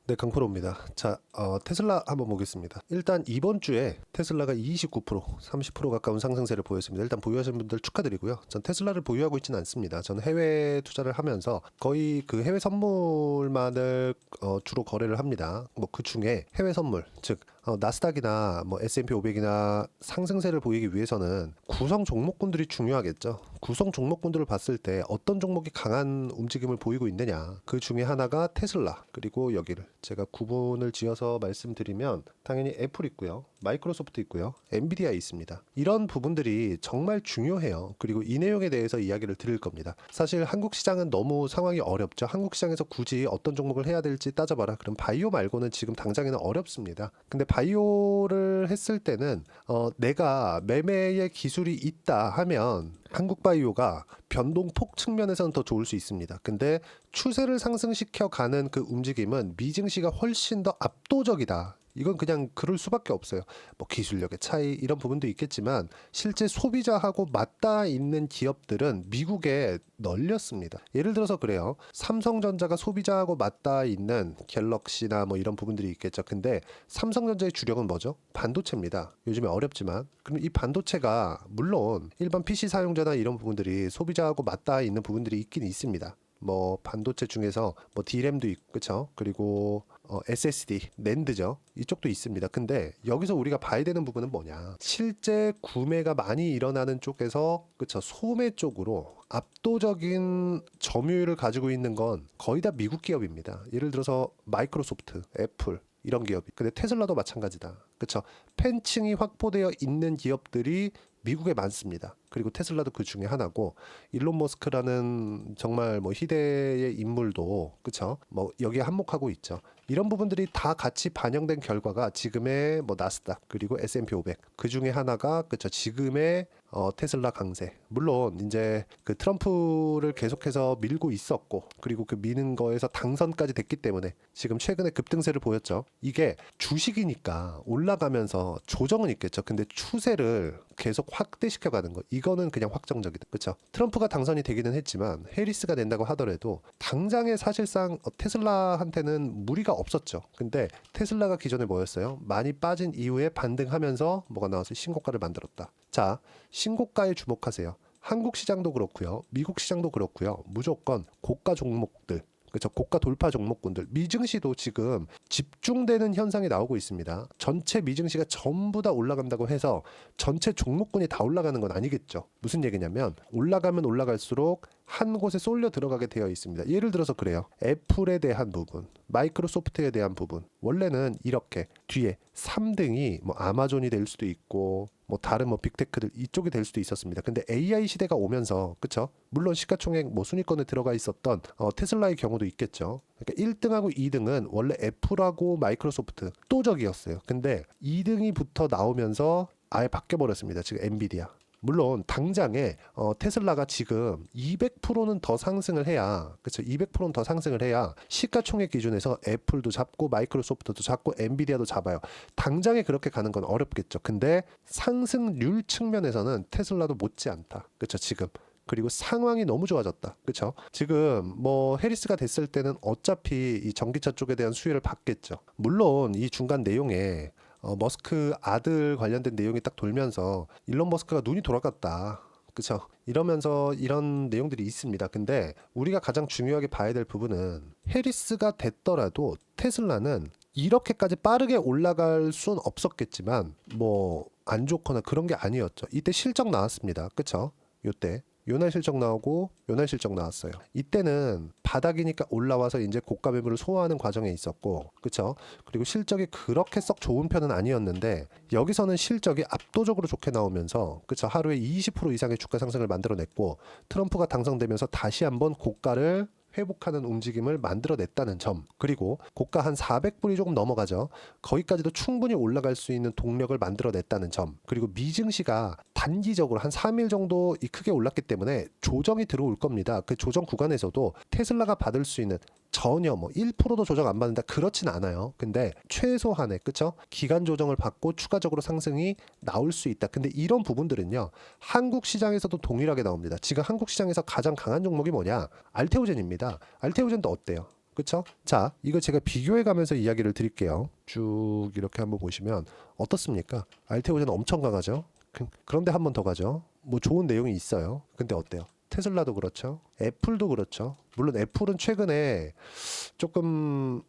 네, 강프로입니다. 자, 테슬라 한번 보겠습니다. 일단 이번 주에 테슬라가 29%, 30% 가까운 상승세를 보였습니다. 일단 보유하신 분들 축하드리고요. 전 테슬라를 보유하고 있지는 않습니다. 저는 해외 투자를 하면서 거의 그 해외 선물만을 주로 거래를 합니다. 뭐 그 중에 해외 선물, 즉 나스닥이나 뭐 S&P 500이나 상승세를 보이기 위해서는 구성 종목군들이 중요하겠죠. 구성 종목군들을 봤을 때 어떤 종목이 강한 움직임을 보이고 있느냐. 그 중에 하나가 테슬라, 그리고 여기를 제가 구분을 지어서 말씀드리면 당연히 애플 있고요, 마이크로소프트 있고요, 엔비디아 있습니다. 이런 부분들이 정말 중요해요. 그리고 이 내용에 대해서 이야기를 드릴 겁니다. 사실 한국 시장은 너무 상황이 어렵죠. 한국 시장에서 굳이 어떤 종목을 해야 될지 따져봐라. 그럼 바이오 말고는 지금 당장에는 어렵습니다. 근데 바이오를 했을 때는 내가 매매의 기술이 있다 하면 한국바이오가 변동폭 측면에서는 더 좋을 수 있습니다. 근데 추세를 상승시켜 가는 그 움직임은 미증시가 훨씬 더 압도적이다. 이건 그냥 그럴 수밖에 없어요. 뭐 기술력의 차이 이런 부분도 있겠지만 실제 소비자하고 맞닿아 있는 기업들은 미국에 널렸습니다. 예를 들어서 그래요. 삼성전자가 소비자하고 맞닿아 있는 갤럭시나 뭐 이런 부분들이 있겠죠. 근데 삼성전자의 주력은 뭐죠? 반도체입니다. 요즘에 어렵지만 그럼 이 반도체가 물론 일반 PC 사용자나 이런 부분들이 소비자하고 맞닿아 있는 부분들이 있긴 있습니다. 뭐 반도체 중에서 뭐 D램도 있고 그쵸? 그리고 SSD, 낸드죠. 이쪽도 있습니다. 근데 여기서 우리가 봐야 되는 부분은 뭐냐? 실제 구매가 많이 일어나는 쪽에서 그쵸? 소매 쪽으로 압도적인 점유율을 가지고 있는 건 거의 다 미국 기업입니다. 예를 들어서 마이크로소프트, 애플 이런 기업이. 근데 테슬라도 마찬가지다. 그쵸? 팬층이 확보되어 있는 기업들이 미국에 많습니다. 그리고 테슬라도 그 중에 하나고 일론 머스크라는 정말 뭐 희대의 인물도 그쵸? 뭐 여기에 한몫하고 있죠. 이런 부분들이 다 같이 반영된 결과가 지금의 뭐 나스닥 그리고 S&P 500 그 중에 하나가 그쵸? 지금의 테슬라 강세. 물론 이제 그 트럼프를 계속해서 밀고 있었고 그리고 그 미는 거에서 당선까지 됐기 때문에 지금 최근에 급등세를 보였죠. 이게 주식이니까 올라가면서 조정은 있겠죠. 근데 추세를 계속 확대시켜 가는 거. 이거는 그냥 확정적이다. 그렇죠? 트럼프가 당선이 되기는 했지만 해리스가 된다고 하더라도 당장에 사실상 테슬라한테는 무리가 없었죠. 근데 테슬라가 기존에 뭐였어요? 많이 빠진 이후에 반등하면서 뭐가 나와서 신고가를 만들었다. 자, 신고가에 주목하세요. 한국 시장도 그렇고요. 미국 시장도 그렇고요. 무조건 고가 종목들 그렇죠. 고가 돌파 종목군들 미증시도 지금 집중되는 현상이 나오고 있습니다. 전체 미증시가 전부 다 올라간다고 해서 전체 종목군이 다 올라가는 건 아니겠죠. 무슨 얘기냐면 올라가면 올라갈수록 한 곳에 쏠려 들어가게 되어 있습니다. 예를 들어서 그래요. 애플에 대한 부분, 마이크로소프트에 대한 부분. 원래는 이렇게 뒤에 3등이 뭐 아마존이 될 수도 있고 뭐 다른 뭐 빅테크들 이쪽이 될 수도 있었습니다. 근데 AI 시대가 오면서 그쵸? 물론 시가총액 뭐 순위권에 들어가 있었던 테슬라의 경우도 있겠죠. 그러니까 1등하고 2등은 원래 애플하고 마이크로소프트 압도적이었어요. 근데 2등이 붙어 나오면서 아예 바뀌어 버렸습니다. 지금 엔비디아. 물론 당장에 테슬라가 지금 200%는 더 상승을 해야 그렇죠. 200%는 더 상승을 해야 시가총액 기준에서 애플도 잡고 마이크로소프트도 잡고 엔비디아도 잡아요. 당장에 그렇게 가는 건 어렵겠죠. 근데 상승률 측면에서는 테슬라도 못지않다. 그렇죠. 지금. 그리고 상황이 너무 좋아졌다. 그렇죠? 지금 뭐 해리스가 됐을 때는 어차피 이 전기차 쪽에 대한 수혜를 받겠죠. 물론 이 중간 내용에 머스크 아들 관련된 내용이 딱 돌면서 일론 머스크가 눈이 돌아갔다. 그쵸? 이러면서 이런 내용들이 있습니다. 근데 우리가 가장 중요하게 봐야 될 부분은 해리스가 됐더라도 테슬라는 이렇게까지 빠르게 올라갈 순 없었겠지만 뭐 안 좋거나 그런 게 아니었죠. 이때 실적 나왔습니다. 그쵸? 요때. 요날 실적 나오고 요날 실적 나왔어요. 이때는 바닥이니까 올라와서 이제 고가 매물을 소화하는 과정에 있었고 그쵸? 그리고 실적이 그렇게 썩 좋은 편은 아니었는데 여기서는 실적이 압도적으로 좋게 나오면서 그쵸? 하루에 20% 이상의 주가 상승을 만들어냈고 트럼프가 당선되면서 다시 한번 고가를 회복하는 움직임을 만들어냈다는 점 그리고 고가 한 400불이 조금 넘어가죠. 거기까지도 충분히 올라갈 수 있는 동력을 만들어냈다는 점 그리고 미증시가 단기적으로 한 3일 정도 크게 올랐기 때문에 조정이 들어올 겁니다. 그 조정 구간에서도 테슬라가 받을 수 있는 전혀 뭐 1%도 조정 안 받는다 그렇진 않아요. 근데 최소한의 그쵸? 기간 조정을 받고 추가적으로 상승이 나올 수 있다. 근데 이런 부분들은요. 한국 시장에서도 동일하게 나옵니다. 지금 한국 시장에서 가장 강한 종목이 뭐냐? 알테오젠입니다. 알테오젠도 어때요? 그쵸? 자, 이거 제가 비교해 가면서 이야기를 드릴게요. 쭉 이렇게 한번 보시면 어떻습니까? 알테오젠 엄청 강하죠? 그런데 한 번 더 가죠. 뭐 좋은 내용이 있어요. 근데 어때요? 테슬라도 그렇죠. 애플도 그렇죠. 물론 애플은 최근에 조금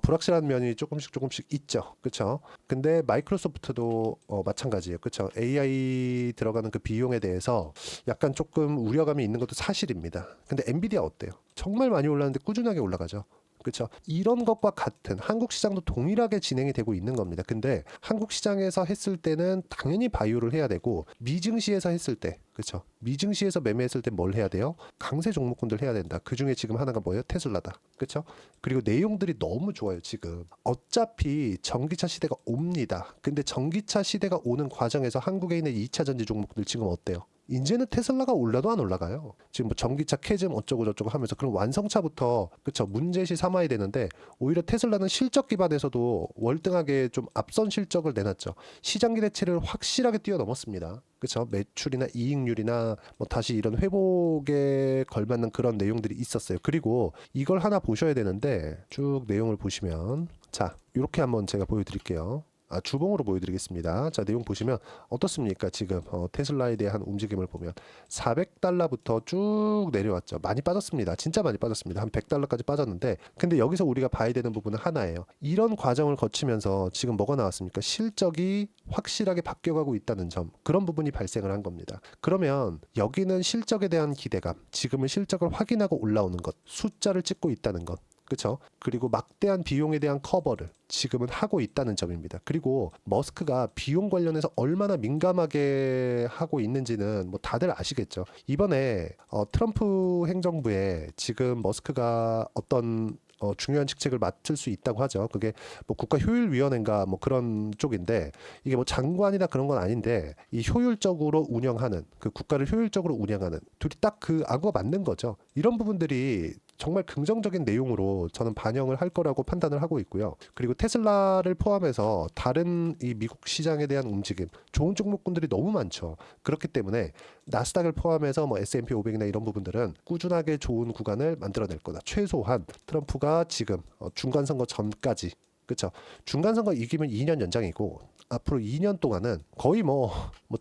불확실한 면이 조금씩 있죠. 그쵸? 근데 마이크로소프트도 마찬가지예요. 그쵸? AI 들어가는 그 비용에 대해서 약간 조금 우려감이 있는 것도 사실입니다. 근데 엔비디아 어때요? 정말 많이 올랐는데 꾸준하게 올라가죠. 그렇죠. 이런 것과 같은 한국 시장도 동일하게 진행이 되고 있는 겁니다. 근데 한국 시장에서 했을 때는 당연히 바이오를 해야 되고 미증시에서 했을 때, 그렇죠. 미증시에서 매매했을 때 뭘 해야 돼요? 강세 종목군들 해야 된다. 그 중에 지금 하나가 뭐예요? 테슬라다. 그렇죠. 그리고 내용들이 너무 좋아요. 지금 어차피 전기차 시대가 옵니다. 근데 전기차 시대가 오는 과정에서 한국에 있는 2차 전지 종목들 지금 어때요? 이제는 테슬라가 올라도 안 올라가요. 지금 뭐 전기차 캐즘 어쩌고 저쩌고 하면서 그럼 완성차부터 그쵸 문제시 삼아야 되는데 오히려 테슬라는 실적 기반에서도 월등하게 좀 앞선 실적을 내놨죠. 시장 기대치를 확실하게 뛰어넘었습니다. 그쵸 매출이나 이익률이나 뭐 다시 이런 회복에 걸맞는 그런 내용들이 있었어요. 그리고 이걸 하나 보셔야 되는데 쭉 내용을 보시면 자 이렇게 한번 제가 보여드릴게요. 주봉으로 보여드리겠습니다. 자, 내용 보시면 어떻습니까? 지금 테슬라에 대한 움직임을 보면 400달러부터 쭉 내려왔죠. 많이 빠졌습니다. 진짜 많이 빠졌습니다. 한 100달러까지 빠졌는데 근데 여기서 우리가 봐야 되는 부분은 하나예요. 이런 과정을 거치면서 지금 뭐가 나왔습니까? 실적이 확실하게 바뀌어가고 있다는 점. 그런 부분이 발생을 한 겁니다. 그러면 여기는 실적에 대한 기대감, 지금은 실적을 확인하고 올라오는 것, 숫자를 찍고 있다는 것. 그렇죠. 그리고 막대한 비용에 대한 커버를 지금은 하고 있다는 점입니다. 그리고 머스크가 비용 관련해서 얼마나 민감하게 하고 있는지는 뭐 다들 아시겠죠. 이번에 트럼프 행정부에 지금 머스크가 어떤 중요한 직책을 맡을 수 있다고 하죠. 그게 뭐 국가효율위원회인가 뭐 그런 쪽인데 이게 뭐 장관이나 그런 건 아닌데 이 효율적으로 운영하는 그 국가를 효율적으로 운영하는 둘이 딱 그 악어가 맞는 거죠. 이런 부분들이 정말 긍정적인 내용으로 저는 반영을 할 거라고 판단을 하고 있고요. 그리고 테슬라를 포함해서 다른 이 미국 시장에 대한 움직임, 좋은 종목군들이 너무 많죠. 그렇기 때문에 나스닥을 포함해서 뭐 S&P 500이나 이런 부분들은 꾸준하게 좋은 구간을 만들어낼 거다. 최소한 트럼프가 지금 중간 선거 전까지 그렇죠. 중간 선거 이기면 2년 연장이고 앞으로 2년 동안은 거의 뭐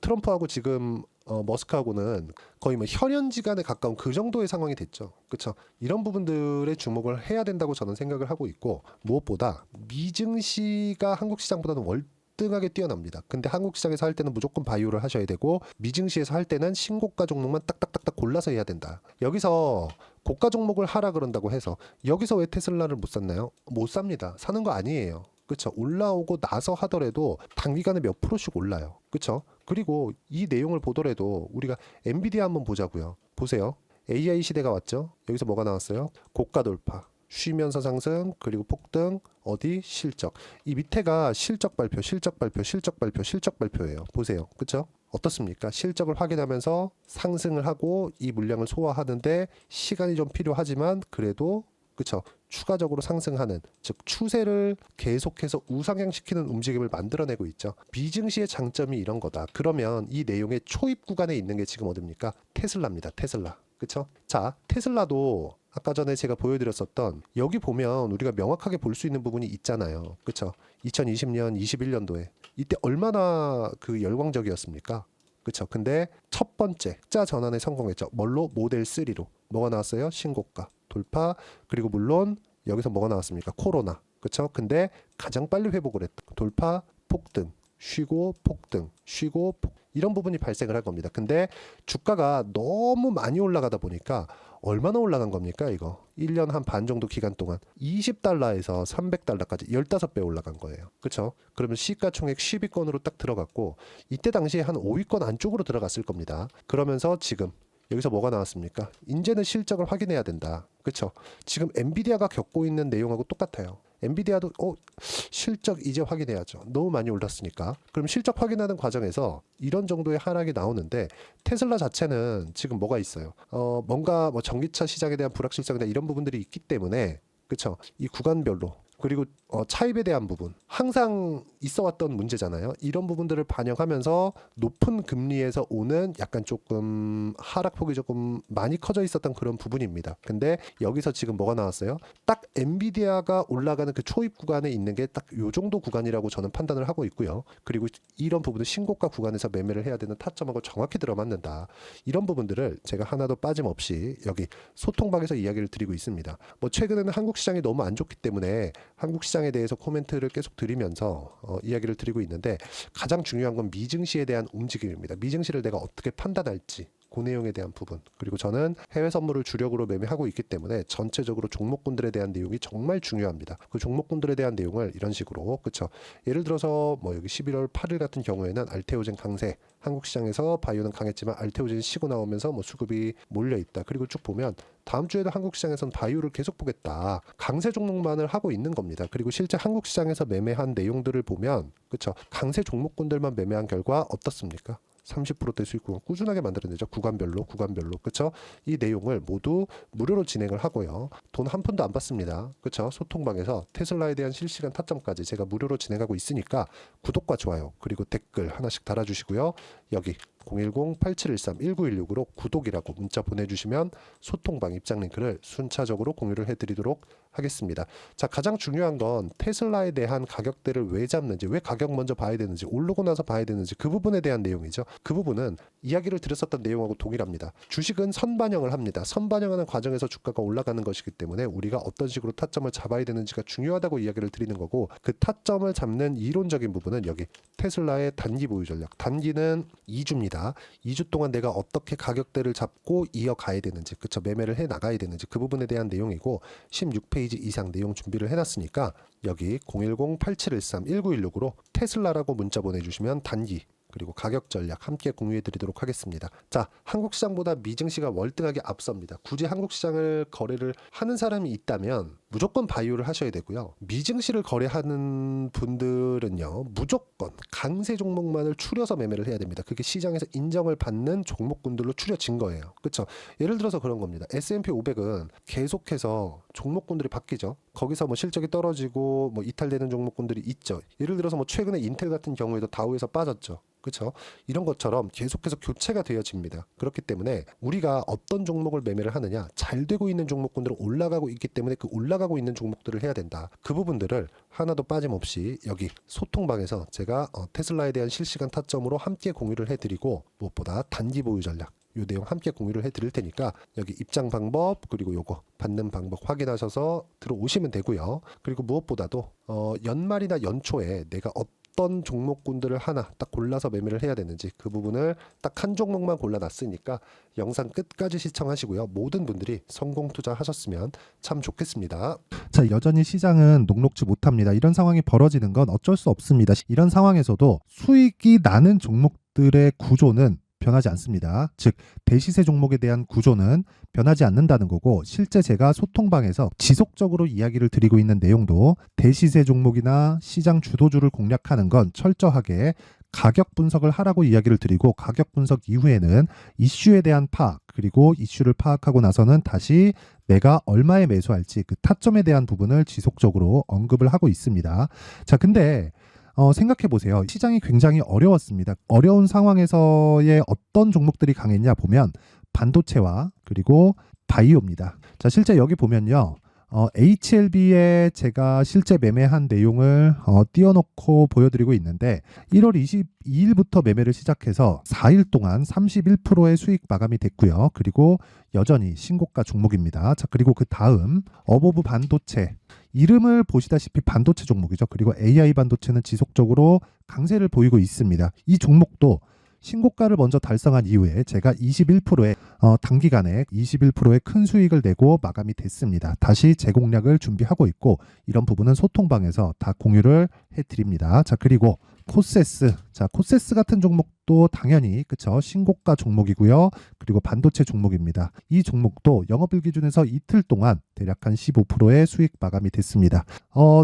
트럼프하고 지금 머스크하고는 거의 뭐 혈연지간에 가까운 그 정도의 상황이 됐죠. 그렇죠. 이런 부분들에 주목을 해야 된다고 저는 생각을 하고 있고 무엇보다 미증시가 한국 시장보다는 월등하게 뛰어납니다. 근데 한국 시장에서 할 때는 무조건 바이오를 하셔야 되고 미증시에서 할 때는 신고가 종목만 딱딱딱딱 골라서 해야 된다. 여기서 고가 종목을 하라 그런다고 해서 여기서 왜 테슬라를 못 샀나요? 못 삽니다. 사는 거 아니에요. 그렇죠. 올라오고 나서 하더라도 단기간에 몇 프로씩 올라요. 그렇죠. 그리고 이 내용을 보더라도 우리가 엔비디아 한번 보자고요. 보세요. AI 시대가 왔죠. 여기서 뭐가 나왔어요? 고가 돌파, 쉬면서 상승, 그리고 폭등, 어디 실적. 이 밑에가 실적 발표, 실적 발표, 실적 발표, 실적 발표예요. 보세요. 그렇죠? 어떻습니까? 실적을 확인하면서 상승을 하고 이 물량을 소화하는데 시간이 좀 필요하지만 그래도 그렇죠. 추가적으로 상승하는 즉 추세를 계속해서 우상향시키는 움직임을 만들어내고 있죠. 비증시의 장점이 이런 거다. 그러면 이 내용의 초입 구간에 있는 게 지금 어딥니까? 테슬라입니다. 테슬라. 그렇죠? 자, 테슬라도 아까 전에 제가 보여드렸었던 여기 보면 우리가 명확하게 볼 수 있는 부분이 있잖아요. 그렇죠? 2020년, 21년도에 이때 얼마나 그 열광적이었습니까? 그렇죠? 근데 첫 번째 자 전환에 성공했죠. 뭘로? 모델 3로. 뭐가 나왔어요? 신고가 돌파. 그리고 물론 여기서 뭐가 나왔습니까? 코로나. 그렇죠? 근데 가장 빨리 회복을 했다. 돌파, 폭등, 쉬고 폭등, 쉬고 이런 부분이 발생을 할 겁니다. 근데 주가가 너무 많이 올라가다 보니까 얼마나 올라간 겁니까? 이거 1년 한 반 정도 기간 동안 20달러에서 300달러까지 15배 올라간 거예요. 그렇죠? 그러면 시가총액 10위권으로 딱 들어갔고 이때 당시에 한 5위권 안쪽으로 들어갔을 겁니다. 그러면서 지금 여기서 뭐가 나왔습니까? 이제는 실적을 확인해야 된다. 그렇죠? 지금 엔비디아가 겪고 있는 내용하고 똑같아요. 엔비디아도 실적 이제 확인해야죠. 너무 많이 올랐으니까. 그럼 실적 확인하는 과정에서 이런 정도의 하락이 나오는데 테슬라 자체는 지금 뭐가 있어요? 뭔가 뭐 전기차 시장에 대한 불확실성이나 이런 부분들이 있기 때문에 그렇죠? 이 구간별로 그리고 차입에 대한 부분 항상 있어왔던 문제잖아요. 이런 부분들을 반영하면서 높은 금리에서 오는 약간 조금 하락폭이 조금 많이 커져 있었던 그런 부분입니다. 근데 여기서 지금 뭐가 나왔어요? 딱 엔비디아가 올라가는 그 초입 구간에 있는 게 딱 요 정도 구간이라고 저는 판단을 하고 있고요. 그리고 이런 부분은 신고가 구간에서 매매를 해야 되는 타점하고 정확히 들어맞는다. 이런 부분들을 제가 하나도 빠짐없이 여기 소통방에서 이야기를 드리고 있습니다. 뭐 최근에는 한국 시장이 너무 안 좋기 때문에 한국 시장에 대해서 코멘트를 계속 드리면서 이야기를 드리고 있는데, 가장 중요한 건 미증시에 대한 움직임입니다. 미증시를 내가 어떻게 판단할지, 그 내용에 대한 부분. 그리고 저는 해외 선물을 주력으로 매매하고 있기 때문에 전체적으로 종목군들에 대한 내용이 정말 중요합니다. 그 종목군들에 대한 내용을 이런 식으로, 그쵸, 예를 들어서 뭐 여기 11월 8일 같은 경우에는 알테오젠 강세, 한국 시장에서 바이오는 강했지만 알테오젠 쉬고 나오면서 뭐 수급이 몰려 있다. 그리고 쭉 보면 다음 주에도 한국 시장에서는 바이오를 계속 보겠다. 강세 종목만을 하고 있는 겁니다. 그리고 실제 한국 시장에서 매매한 내용들을 보면, 그쵸, 강세 종목군들만 매매한 결과 어떻습니까? 30%대 수익 구간 꾸준하게 만들어내죠. 구간별로. 그쵸? 이 내용을 모두 무료로 진행을 하고요. 돈 한 푼도 안 받습니다. 그쵸? 소통방에서 테슬라에 대한 실시간 타점까지 제가 무료로 진행하고 있으니까 구독과 좋아요 그리고 댓글 하나씩 달아주시고요. 여기 010-8713-1916으로 구독이라고 문자 보내주시면 소통방 입장 링크를 순차적으로 공유를 해드리도록 하겠습니다. 자, 가장 중요한 건 테슬라에 대한 가격대를 왜 잡는지, 왜 가격 먼저 봐야 되는지, 오르고 나서 봐야 되는지, 그 부분에 대한 내용이죠. 그 부분은 이야기를 드렸었던 내용하고 동일합니다. 주식은 선반영을 합니다. 선반영하는 과정에서 주가가 올라가는 것이기 때문에 우리가 어떤 식으로 타점을 잡아야 되는지가 중요하다고 이야기를 드리는 거고, 그 타점을 잡는 이론적인 부분은 여기 테슬라의 단기 보유 전략. 단기는 2주입니다. 2주 동안 내가 어떻게 가격대를 잡고 이어가야 되는지, 그쵸, 매매를 해 나가야 되는지, 그 부분에 대한 내용이고, 16페이지 이상 내용 준비를 해놨으니까 여기 010-8713-1916으로 테슬라라고 문자 보내주시면 단기 그리고 가격 전략 함께 공유해 드리도록 하겠습니다. 자, 한국 시장보다 미증시가 월등하게 앞섭니다. 굳이 한국 시장을 거래를 하는 사람이 있다면 무조건 바이오를 하셔야 되고요. 미증시를 거래하는 분들은요, 무조건 강세 종목만을 추려서 매매를 해야 됩니다. 그게 시장에서 인정을 받는 종목군들로 추려진 거예요. 그렇죠? 예를 들어서 그런 겁니다. S&P 500은 계속해서 종목군들이 바뀌죠. 거기서 뭐 실적이 떨어지고 뭐 이탈되는 종목군들이 있죠. 예를 들어서 뭐 최근에 인텔 같은 경우에도 다우에서 빠졌죠. 그렇죠? 이런 것처럼 계속해서 교체가 되어집니다. 그렇기 때문에 우리가 어떤 종목을 매매를 하느냐, 잘 되고 있는 종목군들은 올라가고 있기 때문에 그 올라가고 있는 종목들을 해야 된다. 그 부분들을 하나도 빠짐없이 여기 소통방에서 제가 테슬라에 대한 실시간 타점으로 함께 공유를 해드리고, 무엇보다 단기 보유 전략 요 내용 함께 공유를 해드릴 테니까 여기 입장 방법 그리고 요거 받는 방법 확인하셔서 들어오시면 되고요. 그리고 무엇보다도 연말이나 연초에 내가 어떤 종목군들을 하나 딱 골라서 매매를 해야 되는지, 그 부분을 딱 한 종목만 골라놨으니까 영상 끝까지 시청하시고요. 모든 분들이 성공 투자하셨으면 참 좋겠습니다. 자, 여전히 시장은 녹록지 못합니다. 이런 상황이 벌어지는 건 어쩔 수 없습니다. 이런 상황에서도 수익이 나는 종목들의 구조는 변하지 않습니다. 즉, 대시세 종목에 대한 구조는 변하지 않는다는 거고, 실제 제가 소통방에서 지속적으로 이야기를 드리고 있는 내용도 대시세 종목이나 시장 주도주를 공략하는 건 철저하게 가격 분석을 하라고 이야기를 드리고, 가격 분석 이후에는 이슈에 대한 파악, 그리고 이슈를 파악하고 나서는 다시 내가 얼마에 매수할지 그 타점에 대한 부분을 지속적으로 언급을 하고 있습니다. 자, 근데 생각해 보세요. 시장이 굉장히 어려웠습니다. 어려운 상황에서의 어떤 종목들이 강했냐 보면 반도체와 그리고 바이오입니다. 자, 실제 여기 보면요. HLB에 제가 실제 매매한 내용을 띄워놓고 보여드리고 있는데, 1월 22일부터 매매를 시작해서 4일 동안 31%의 수익 마감이 됐고요. 그리고 여전히 신고가 종목입니다. 자, 그리고 그 다음 어보브 반도체, 이름을 보시다시피 반도체 종목이죠. 그리고 AI 반도체는 지속적으로 강세를 보이고 있습니다. 이 종목도 신고가를 먼저 달성한 이후에 제가 21%의 단기간에 21%의 큰 수익을 내고 마감이 됐습니다. 다시 재공략을 준비하고 있고, 이런 부분은 소통방에서 다 공유를 해드립니다. 자, 그리고 코세스. 자, 코세스 같은 종목도 당연히 그쵸 신고가 종목이고요. 그리고 반도체 종목입니다. 이 종목도 영업일 기준에서 이틀 동안 대략 한 15%의 수익 마감이 됐습니다.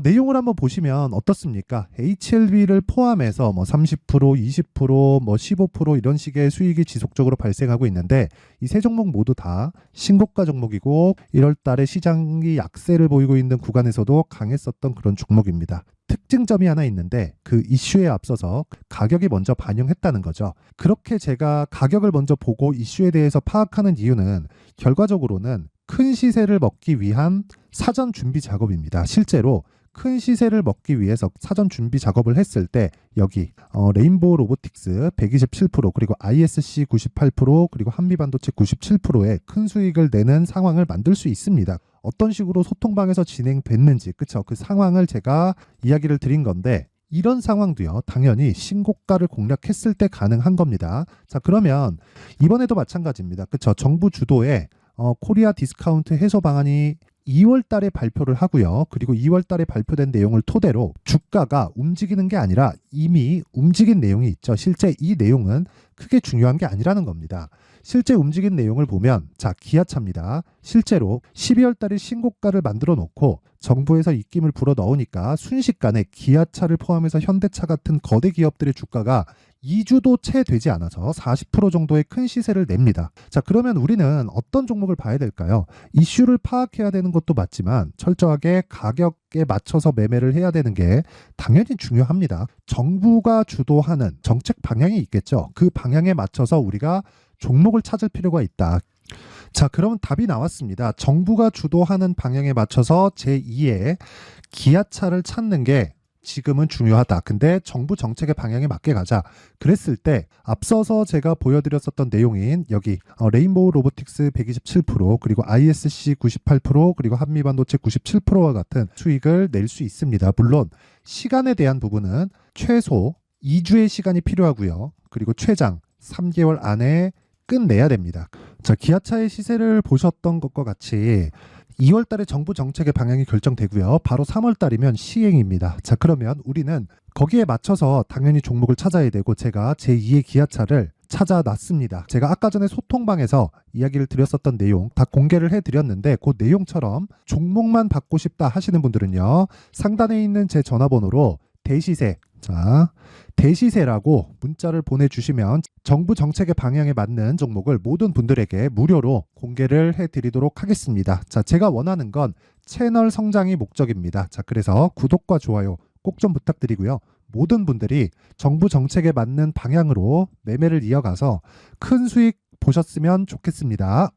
내용을 한번 보시면 어떻습니까? HLB를 포함해서 뭐 30%, 20%, 뭐 15% 이런 식의 수익이 지속적으로 발생하고 있는데 이 세 종목 모두 다 신고가 종목이고 1월 달에 시장이 약세를 보이고 있는 구간에서도 강했었던 그런 종목입니다. 특징점이 하나 있는데 그 이슈에 앞서서 가격이 먼저 반영했다는 거죠. 그렇게 제가 가격을 먼저 보고 이슈에 대해서 파악하는 이유는 결과적으로는 큰 시세를 먹기 위한 사전 준비 작업입니다. 실제로 큰 시세를 먹기 위해서 사전 준비 작업을 했을 때 여기 레인보우 로보틱스 127% 그리고 ISC 98% 그리고 한미반도체 97%의 큰 수익을 내는 상황을 만들 수 있습니다. 어떤 식으로 소통방에서 진행됐는지 그쵸 그 상황을 제가 이야기를 드린 건데 이런 상황도요 당연히 신고가를 공략했을 때 가능한 겁니다. 자 그러면 이번에도 마찬가지입니다. 그쵸 정부 주도의 코리아 디스카운트 해소 방안이 2월 달에 발표를 하고요. 그리고 2월 달에 발표된 내용을 토대로 주가가 움직이는 게 아니라 이미 움직인 내용이 있죠. 실제 이 내용은 크게 중요한 게 아니라는 겁니다. 실제 움직인 내용을 보면 자 기아차입니다. 실제로 12월 달에 신고가를 만들어 놓고 정부에서 입김을 불어 넣으니까 순식간에 기아차를 포함해서 현대차 같은 거대 기업들의 주가가 2주도 채 되지 않아서 40% 정도의 큰 시세를 냅니다. 자, 그러면 우리는 어떤 종목을 봐야 될까요? 이슈를 파악해야 되는 것도 맞지만 철저하게 가격에 맞춰서 매매를 해야 되는 게 당연히 중요합니다. 정부가 주도하는 정책 방향이 있겠죠. 그 방향에 맞춰서 우리가 종목을 찾을 필요가 있다. 자, 그러면 답이 나왔습니다. 정부가 주도하는 방향에 맞춰서 제2의 기아차를 찾는 게 지금은 중요하다. 근데 정부 정책의 방향에 맞게 가자. 그랬을 때 앞서서 제가 보여드렸었던 내용인 여기 레인보우 로보틱스 127% 그리고 ISC 98% 그리고 한미반도체 97%와 같은 수익을 낼 수 있습니다. 물론 시간에 대한 부분은 최소 2주의 시간이 필요하고요. 그리고 최장 3개월 안에 끝내야 됩니다. 자, 기아차의 시세를 보셨던 것과 같이 2월 달에 정부 정책의 방향이 결정되고요. 바로 3월 달이면 시행입니다. 자, 그러면 우리는 거기에 맞춰서 당연히 종목을 찾아야 되고 제가 제2의 기아차를 찾아놨습니다. 제가 아까 전에 소통방에서 이야기를 드렸었던 내용 다 공개를 해드렸는데 그 내용처럼 종목만 받고 싶다 하시는 분들은요. 상단에 있는 제 전화번호로 대시세 자 대시세라고 문자를 보내주시면 정부 정책의 방향에 맞는 종목을 모든 분들에게 무료로 공개를 해드리도록 하겠습니다. 자, 제가 원하는 건 채널 성장이 목적입니다. 자, 그래서 구독과 좋아요 꼭 좀 부탁드리고요. 모든 분들이 정부 정책에 맞는 방향으로 매매를 이어가서 큰 수익 보셨으면 좋겠습니다.